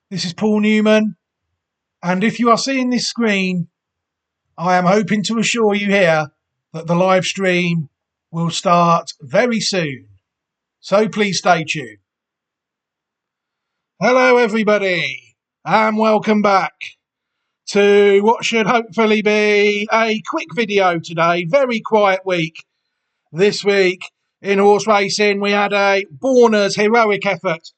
This is Paul Newman, and if you are seeing this screen, I am hoping to assure you here that the live stream will start very soon. So please stay tuned. Hello, everybody, and welcome back to what should hopefully be a quick video today. Very quiet week this week in horse racing. We had a Borner's heroic effort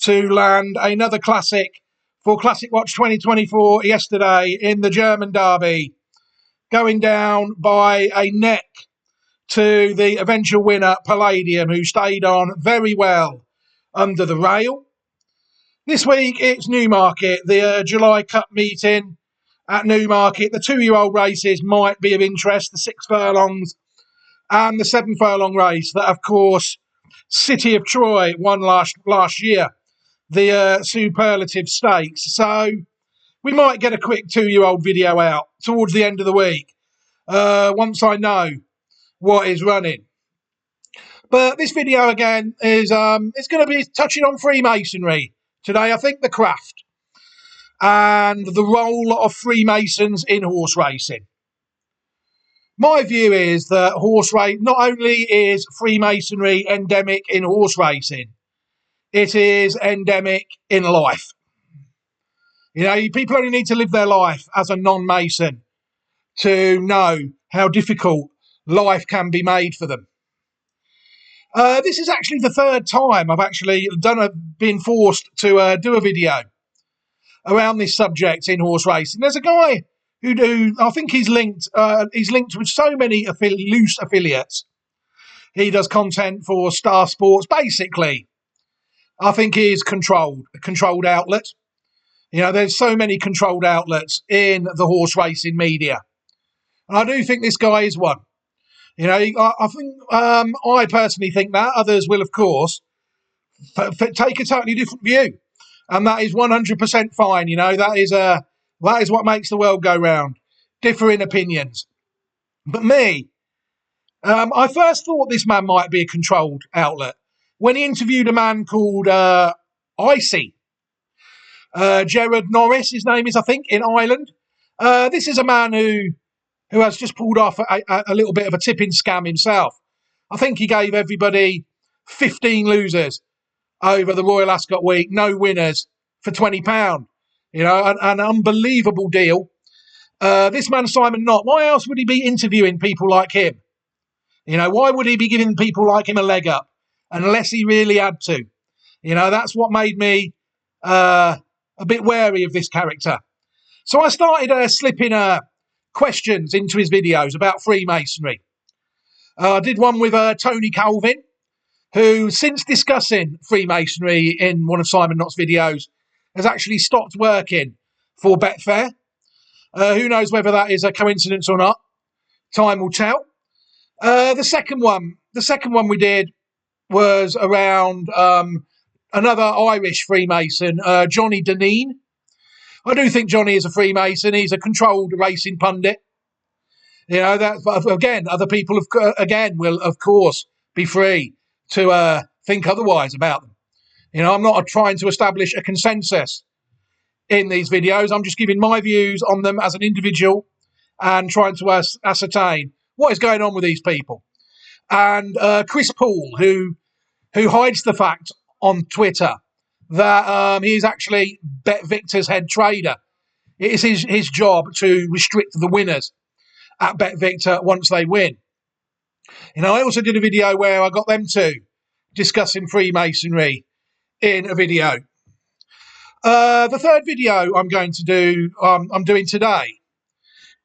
to land another classic for Classic Watch 2024 yesterday in the German Derby, going down by a neck to the eventual winner, Palladium, who stayed on very well under the rail. This week it's Newmarket, the July Cup meeting at Newmarket. The 2-year-old races might be of interest, the 6 furlongs and the 7 furlong race that, of course, City of Troy won last year, the Superlative Stakes. So we might get a quick 2-year-old video out towards the end of the week once I know what is running. But this video again is it's going to be touching on Freemasonry today. I think the craft and the role of Freemasons in horse racing. My view is that not only is Freemasonry endemic in horse racing, it is endemic in life. You know, people only need to live their life as a non-Mason to know how difficult life can be made for them. This is actually the third time I've actually been forced to do a video around this subject in horse racing. There's a guy who I think he's linked with so many loose affiliates. He does content for Star Sports. Basically, I think he is a controlled outlet. You know, there's so many controlled outlets in the horse racing media. And I do think this guy is one. You know, I personally think that. Others will, of course, take a totally different view. And that is 100% fine. You know, that is what makes the world go round. Differing opinions. But me, I first thought this man might be a controlled outlet when he interviewed a man called Icy. Gerard Norris, his name is, I think, in Ireland. This is a man who has just pulled off a little bit of a tipping scam himself. I think he gave everybody 15 losers over the Royal Ascot week, no winners for £20. You know, an unbelievable deal. This man, Simon Nott, why else would he be interviewing people like him? You know, why would he be giving people like him a leg up unless he really had to? You know, that's what made me a bit wary of this character. So I started slipping questions into his videos about Freemasonry. I did one with Tony Calvin, who, since discussing Freemasonry in one of Simon Nott's videos, has actually stopped working for Betfair. Who knows whether that is a coincidence or not? Time will tell. The second one we did was around another Irish Freemason, Johnny Deneen. I do think Johnny is a Freemason. He's a controlled racing pundit. You know, again, other people will, of course, be free to think otherwise about them. You know, I'm not trying to establish a consensus in these videos. I'm just giving my views on them as an individual and trying to ascertain what is going on with these people. And Chris Paul, who hides the fact on Twitter that he is actually Bet Victor's head trader. It is his job to restrict the winners at Bet Victor once they win. You know, I also did a video where I got them two discussing Freemasonry in a video. The third video I'm doing today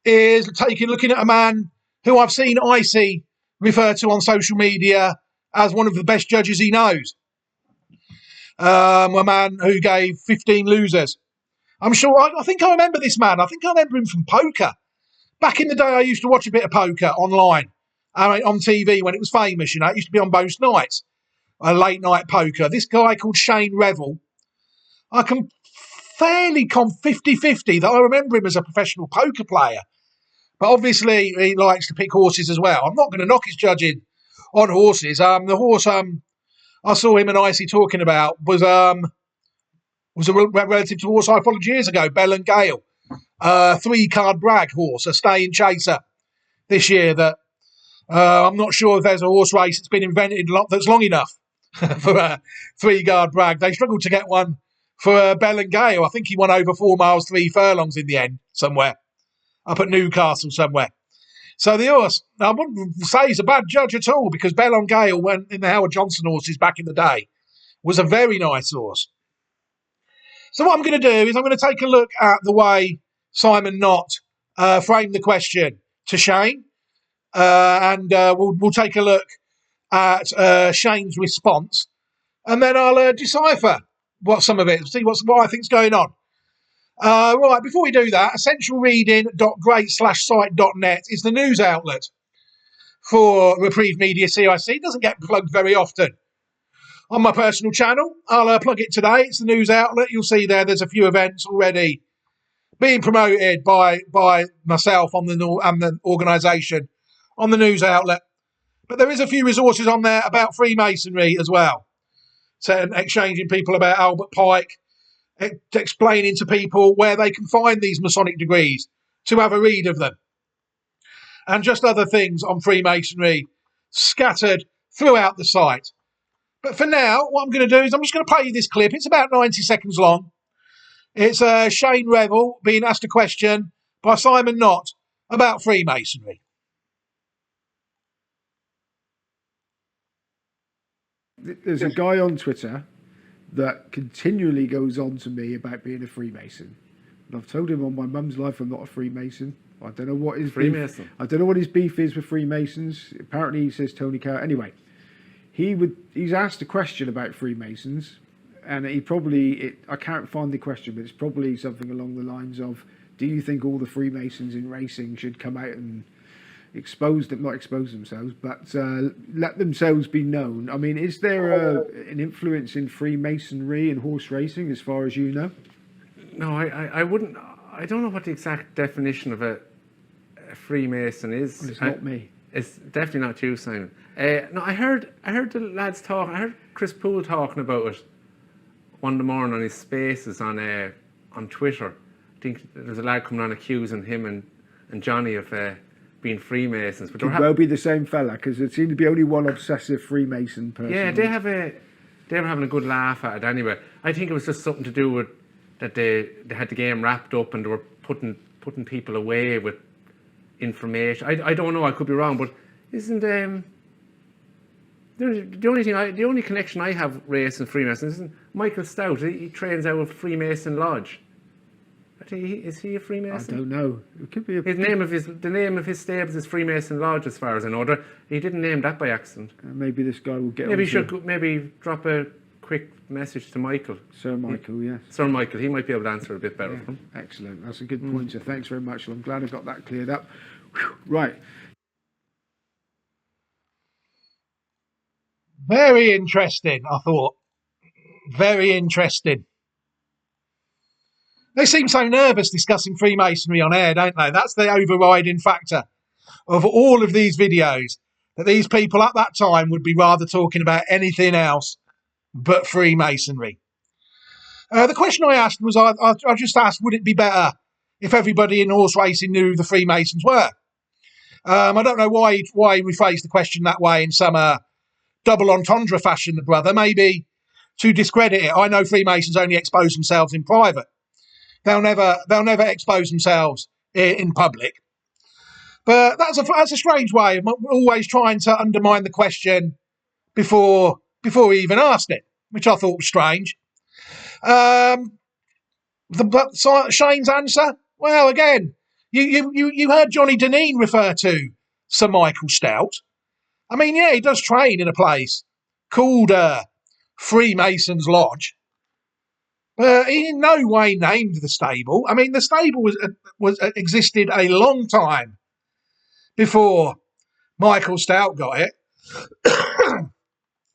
is looking at a man who I've seen Icy refer to on social media as one of the best judges he knows. A man who gave 15 losers. I'm sure, I think I remember this man. I think I remember him from poker. Back in the day, I used to watch a bit of poker online, on TV when it was famous. You know, it used to be on most nights, late night poker. This guy called Shane Reville, I can fairly 50-50 that I remember him as a professional poker player. But obviously, he likes to pick horses as well. I'm not going to knock his judging on horses. The horse I saw him and Icy talking about was was a relative to horse I followed years ago, Bell and Gale. 3-card brag horse, a staying chaser this year that I'm not sure if there's a horse race that's been invented that's long enough for a 3-card brag. They struggled to get one for Bell and Gale. I think he won over 4 miles, 3 furlongs in the end, somewhere, up at Newcastle somewhere. So the horse, I wouldn't say he's a bad judge at all, because Bell and Gale went in the Howard Johnson horses back in the day, was a very nice horse. So what I'm going to do is I'm going to take a look at the way Simon Nott framed the question to Shane, and we'll take a look at Shane's response, and then I'll decipher what some of it, see what I think's going on. Right, before we do that, essentialreading.great/site.net is the news outlet for Reprieve Media CIC. It doesn't get plugged very often on my personal channel. I'll plug it today. It's the news outlet. You'll see there's a few events already being promoted by myself and the organisation on the news outlet. But there is a few resources on there about Freemasonry as well. So exchanging people about Albert Pike, explaining to people where they can find these Masonic degrees to have a read of them. And just other things on Freemasonry scattered throughout the site. But for now, what I'm going to do is I'm just going to play you this clip. It's about 90 seconds long. It's Shane Reville being asked a question by Simon Nott about Freemasonry. There's a guy on Twitter that continually goes on to me about being a Freemason. And I've told him on my mum's life I'm not a Freemason. I don't know what his beef, I don't know what his beef is with Freemasons. Apparently he says Tony Carr. Anyway, he's asked a question about Freemasons, and I can't find the question, but it's probably something along the lines of, do you think all the Freemasons in racing should come out and not expose themselves, but let themselves be known? I mean, is there an influence in Freemasonry and horse racing, as far as you know? No, I wouldn't. I don't know what the exact definition of a Freemason is. Well, it's not me. It's definitely not you, Simon. No, I heard the lads talk. I heard Chris Poole talking about it one morning on his spaces on Twitter. I think there was a lad coming on accusing him and Johnny of being Freemasons. But could well be the same fella, because there seemed to be only one obsessive Freemason person. Yeah, they were having a good laugh at it anyway. I think it was just something to do with that they had the game wrapped up and they were putting people away with information. I don't know, I could be wrong, but isn't the only connection I have racing Freemasons isn't Michael Stout? He trains out of Freemason Lodge. Is he a Freemason? I don't know. It could be the name of his stables is Freemason Lodge, as far as I know. He didn't name that by accident. Maybe this guy will get. Maybe drop a quick message to Michael. Sir Michael, yes. Sir Michael, he might be able to answer a bit better. Yeah, excellent. That's a good pointer. Thanks very much. I'm glad I got that cleared up. Whew. Right. Very interesting, I thought. Very interesting. They seem so nervous discussing Freemasonry on air, don't they? That's the overriding factor of all of these videos, that these people at that time would be rather talking about anything else but Freemasonry. The question I asked was, I just asked, would it be better if everybody in horse racing knew who the Freemasons were? I don't know why he rephrased the question that way in some double entendre fashion, the brother, maybe to discredit it. I know Freemasons only expose themselves in private. They'll never expose themselves in public. But that's a strange way of always trying to undermine the question before he even asked it, which I thought was strange. Shane's answer, well, again, you heard Johnny Deneen refer to Sir Michael Stout. I mean, yeah, he does train in a place called Freemasons Lodge. He in no way named the stable. I mean, the stable was existed a long time before Michael Stout got it.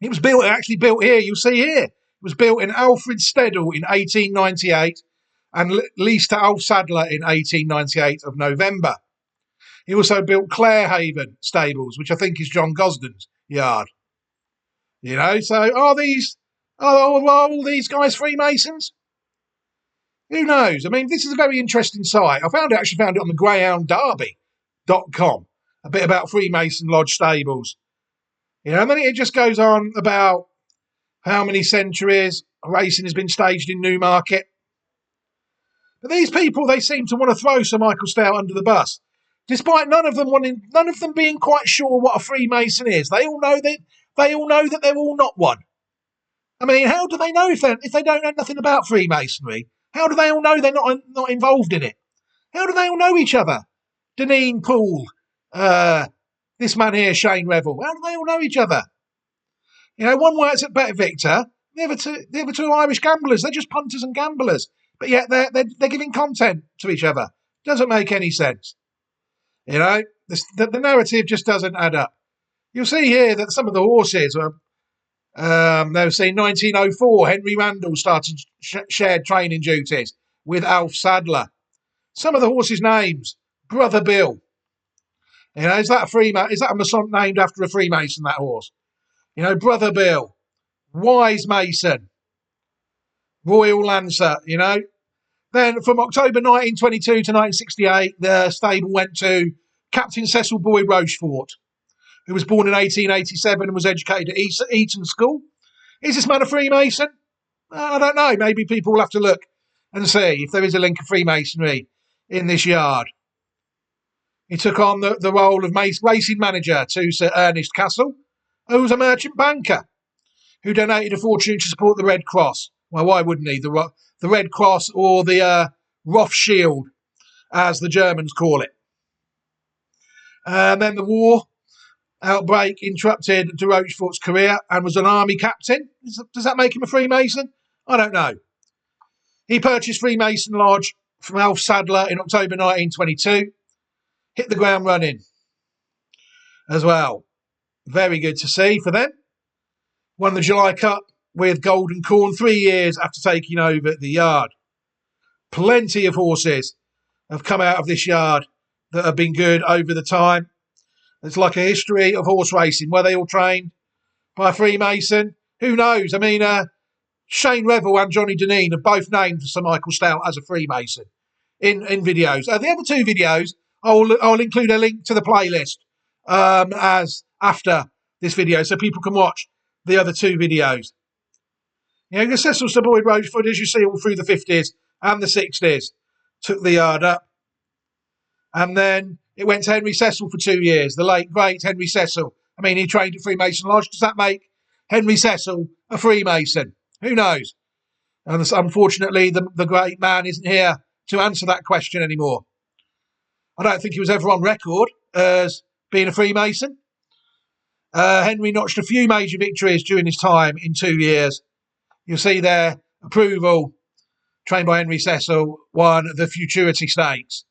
It was actually built here. You'll see here. It was built in Alfred Steddle in 1898 and leased to Alf Sadler in 1898 of November. He also built Clarehaven stables, which I think is John Gosden's yard. You know, so are all these guys Freemasons? Who knows? I mean, this is a very interesting site. I actually found it on the greyhoundderby.com, a bit about Freemason Lodge stables. And then it just goes on about how many centuries racing has been staged in Newmarket. But these people, they seem to want to throw Sir Michael Stoute under the bus, despite none of them being quite sure what a Freemason is. They all know that they're all not one. I mean, how do they know if they don't know nothing about Freemasonry? How do they all know they're not involved in it? How do they all know each other? Deneen, Poole, this man here, Shane Reville. How do they all know each other? One works at Bet Victor. The other two are Irish gamblers. They're just punters and gamblers. But yet they're giving content to each other. Doesn't make any sense. The narrative just doesn't add up. You'll see here that some of the horses were. They were saying 1904, Henry Randall started shared training duties with Alf Sadler. Some of the horses' names: Brother Bill. Is that a Mason named after a Freemason? That horse, Brother Bill, Wise Mason, Royal Lancer. Then from October 1922 to 1968, the stable went to Captain Cecil Boyd Rochefort, who was born in 1887 and was educated at Eton School. Is this man a Freemason? I don't know. Maybe people will have to look and see if there is a link of Freemasonry in this yard. He took on the role of racing manager to Sir Ernest Castle, who was a merchant banker who donated a fortune to support the Red Cross. Well, why wouldn't he? The Red Cross, or the Rothschild, as the Germans call it. And then the war outbreak interrupted de Rochefort's career and was an army captain. Does that make him a Freemason? I don't know. He purchased Freemason Lodge from Alf Sadler in October 1922. Hit the ground running as well. Very good to see for them. Won the July Cup with Golden Corn 3 years after taking over the yard. Plenty of horses have come out of this yard that have been good over the time. It's like a history of horse racing. Were they all trained by a Freemason? Who knows? I mean, Shane Reville and Johnny Deneen have both named Sir Michael Stoute as a Freemason in videos. The other two videos, I'll include a link to the playlist as after this video, so people can watch the other two videos. The Cecil Sir Boyd Rochefort, as you see, all through the 50s and the 60s, took the yard up. And then it went to Henry Cecil for 2 years, the late, great Henry Cecil. I mean, he trained at Freemason Lodge. Does that make Henry Cecil a Freemason? Who knows? And unfortunately, the great man isn't here to answer that question anymore. I don't think he was ever on record as being a Freemason. Henry notched a few major victories during his time in 2 years. You'll see there, Approval, trained by Henry Cecil, won the Futurity Stakes.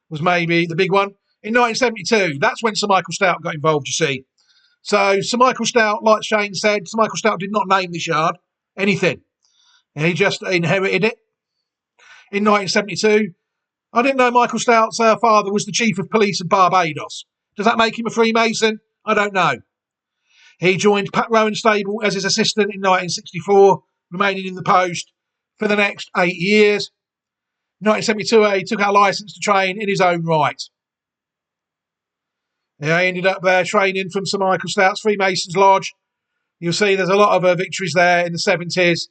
Was maybe the big one. In 1972, that's when Sir Michael Stoute got involved, you see. So Sir Michael Stoute, like Shane said, Sir Michael Stoute did not name this yard anything. He just inherited it. In 1972, I didn't know Michael Stoute's father was the Chief of Police of Barbados. Does that make him a Freemason? I don't know. He joined Pat Rowan stable as his assistant in 1964, remaining in the post for the next 8 years. In 1972, he took our licence to train in his own right. He ended up training from Sir Michael Stoute's Freemasons Lodge. You'll see there's a lot of victories there in the 70s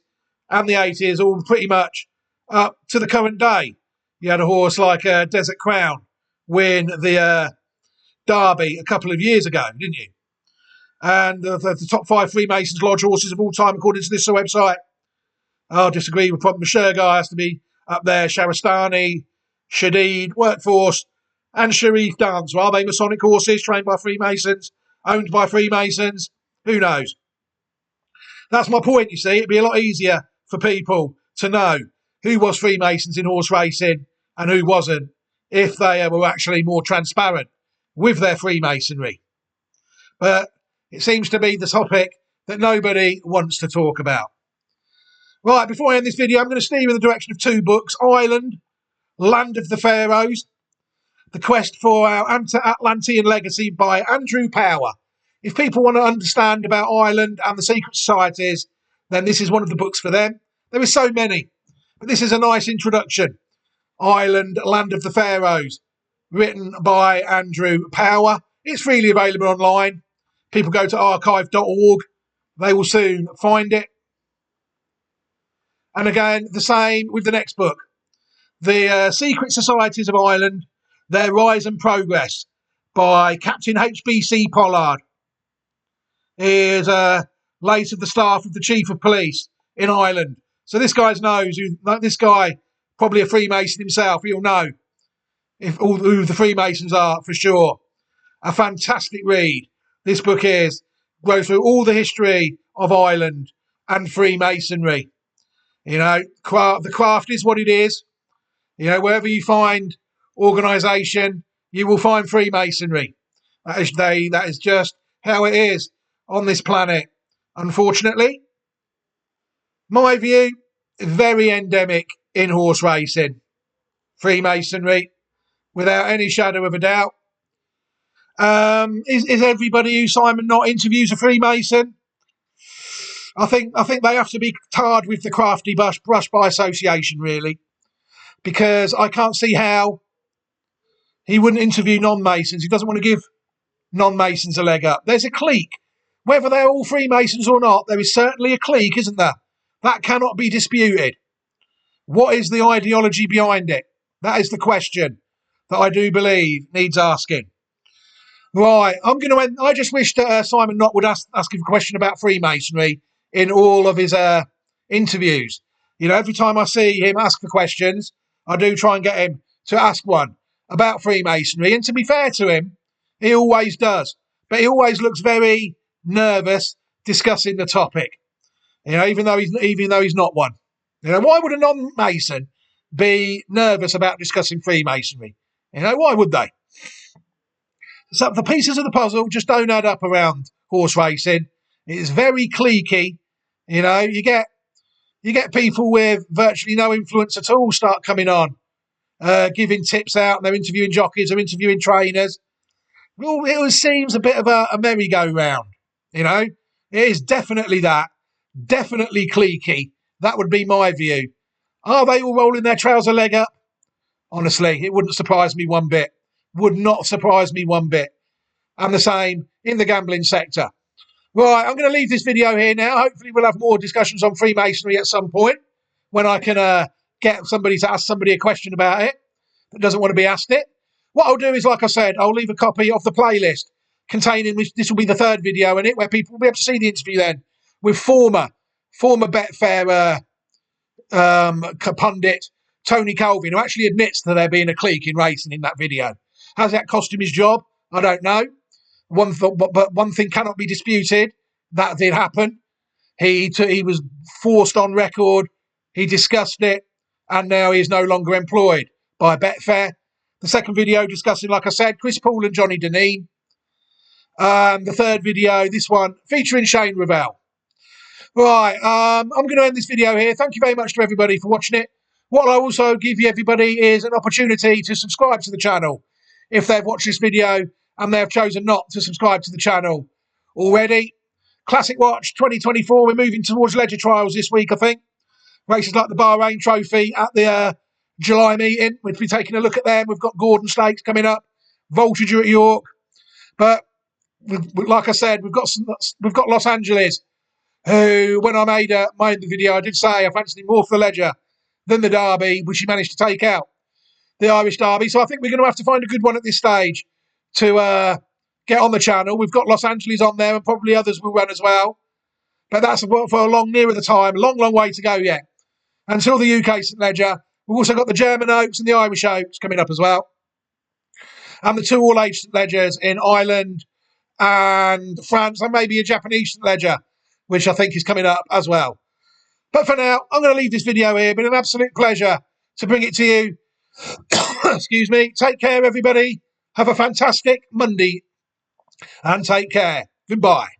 and the 80s, all pretty much up to the current day. You had a horse like Desert Crown win the Derby a couple of years ago, didn't you? And the top 5 Freemasons Lodge horses of all time, according to this website. I'll disagree with probably Shergar has to be up there. Sharastani, Shadid, Workforce, and Sharif Dance. Are they Masonic horses trained by Freemasons, owned by Freemasons? Who knows? That's my point, you see. It'd be a lot easier for people to know who was Freemasons in horse racing and who wasn't if they were actually more transparent with their Freemasonry. But it seems to be the topic that nobody wants to talk about. Right, before I end this video, I'm going to steer in the direction of 2 books. Ireland, Land of the Pharoahs, The Quest for Our Atlantean Legacy by Andrew Power. If people want to understand about Ireland and the secret societies, then this is one of the books for them. There are so many. But this is a nice introduction. Ireland, Land of the Pharoahs, written by Andrew Power. It's freely available online. People go to archive.org. They will soon find it. And again, the same with the next book. The Secret Societies of Ireland, Their Rise and Progress, by Captain HBC Pollard. He is late of the staff of the Chief of Police in Ireland. So this guy knows this guy, probably a Freemason himself. He'll know who the Freemasons are for sure. A fantastic read. This book is. Goes through all the history of Ireland and Freemasonry. You know, the craft is what it is. You know, wherever you find organisation, you will find Freemasonry. That is just how it is on this planet. Unfortunately, my view, very endemic in horse racing. Freemasonry, without any shadow of a doubt. Is everybody who Simon Nott interviews a Freemason? I think they have to be tarred with the crafty brush by association, really, because I can't see how he wouldn't interview non-Masons. He doesn't want to give non-Masons a leg up. There's a clique. Whether they're all Freemasons or not, there is certainly a clique, isn't there? That cannot be disputed. What is the ideology behind it? That is the question that I do believe needs asking. Right, I'm going to end. I just wish that Simon Nott would ask him a question about Freemasonry in all of his interviews. You know, every time I see him ask for questions, I do try and get him to ask one about Freemasonry. And to be fair to him, he always does. But he always looks very nervous discussing the topic. You know, even though he's not one. You know, why would a non-Mason be nervous about discussing Freemasonry? You know, why would they? So the pieces of the puzzle just don't add up around horse racing. It's very cliquey. You know, you get people with virtually no influence at all start coming on, giving tips out, and they're interviewing jockeys or interviewing trainers. Well, it seems a bit of a merry-go-round. You know, it is definitely that. Definitely cliquey. That would be my view. Are they all rolling their trouser leg up? Honestly, it wouldn't surprise me one bit. Would not surprise me one bit. And the same in the gambling sector. Right, I'm going to leave this video here now. Hopefully we'll have more discussions on Freemasonry at some point when I can get somebody to ask somebody a question about it that doesn't want to be asked it. What I'll do is, like I said, I'll leave a copy of the playlist containing, which this will be the third video in it, where people will be able to see the interview then with former Betfair pundit Tony Colvin, who actually admits to there being a clique in racing in that video. Has that cost him his job? I don't know. But one thing cannot be disputed. That did happen. He was forced on record. He discussed it. And now he is no longer employed by Betfair. The second video discussing, like I said, Chris Poole and Johnny Deneen. The third video, this one, featuring Shane Reville. Right, I'm going to end this video here. Thank you very much to everybody for watching it. What I'll also give you, everybody, is an opportunity to subscribe to the channel. If they've watched this video and they've chosen not to subscribe to the channel already. Classic Watch 2024, we're moving towards ledger trials this week, I think. Races like the Bahrain Trophy at the July meeting. We'll be taking a look at them. We've got Gordon Stakes coming up, Voltager at York. But like I said, we've got Los Angeles, who, when I made the video, I did say I fancied him more for the ledger than the Derby, which he managed to take out, the Irish Derby. So I think we're going to have to find a good one at this stage to get on the channel. We've got Los Angeles on there, and probably others will run as well. But that's for a long, nearer the time, long way to go yet. Until the UK St Ledger, we've also got the German Oaks and the Irish Oaks coming up as well. And the two all-age St Ledgers in Ireland and France, and maybe a Japanese St Ledger, which I think is coming up as well. But for now, I'm going to leave this video here. It's been an absolute pleasure to bring it to you. Excuse me. Take care, everybody. Have a fantastic Monday and take care. Goodbye.